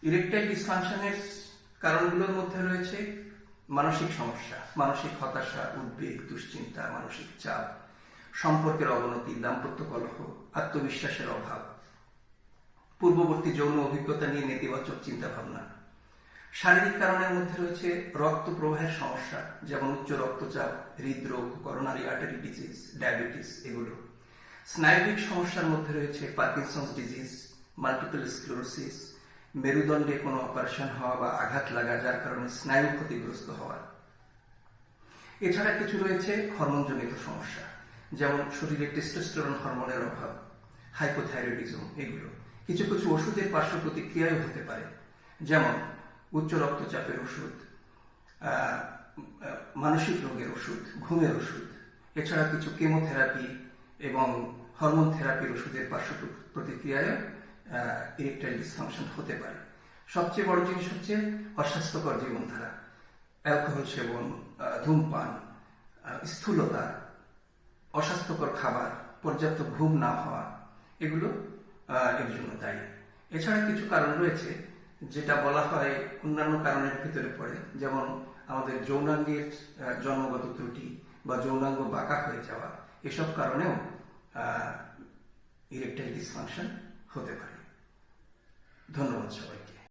Erectile ডিসফাংশনের কারণগুলোর মধ্যে রয়েছে মানসিক সমস্যা, মানসিক হতাশা, উদ্বেগ, দুশ্চিন্তা, মানসিক চাপ, সম্পর্কের অবনতি, দাম্পত্য কলহ, আত্মবিশ্বাসের অভাব, পূর্ববর্তী যৌন অভিজ্ঞতা নিয়ে নেতিবাচক চিন্তা ভাবনা। শারীরিক কারণের মধ্যে রয়েছে রক্ত প্রবাহের সমস্যা, যেমন উচ্চ রক্তচাপ, হৃদরোগ, করোনারি আর্টারি ডিজিজ, ডায়াবেটিস এগুলো। স্নায়বিক সমস্যার মধ্যে রয়েছে পার্কিনসন্স ডিজিজ, মাল্টিপল স্ক্লেরোসিস, মেরুদণ্ডে কোনো অপারেশন হওয়া বা আঘাত লাগা যার কারণে স্নায়ু ক্ষতিগ্রস্ত হওয়া। এছাড়া কিছু রয়েছে হরমোনজনিত সমস্যা, যেমন শরীরে টেস্টোস্টেরন হরমোনের অভাব, হাইপোথাইরয়েডিজম এগুলো। কিছু কিছু ওষুধের পার্শ্ব প্রতিক্রিয়াও হতে পারে, যেমন উচ্চ রক্তচাপের ওষুধ, মানসিক রোগের ওষুধ, ঘুমের ওষুধ। এছাড়া কিছু কেমোথেরাপি এবং হরমোন থেরাপির ওষুধের পার্শ্ব প্রতিক্রিয়ায় ইরেকটাইল ডিসফাংশন হতে পারে। সবচেয়ে বড় জিনিস হচ্ছে অস্বাস্থ্যকর জীবনধারা, অ্যালকোহল সেবন, ধূমপান, স্থূলতা, অস্বাস্থ্যকর খাবার, পর্যাপ্ত ঘুম না হওয়া, এগুলো এর জন্য দায়ী। এছাড়া কিছু কারণ রয়েছে যেটা বলা হয় অন্যান্য কারণের ভিতরে পড়ে, যেমন আমাদের যৌনাঙ্গের জন্মগত ত্রুটি বা যৌনাঙ্গ বাঁকা হয়ে যাওয়া, এসব কারণেও ইরেকটাইল ডিসফাংশন হতে পারে। ধন্যবাদ সবাইকে।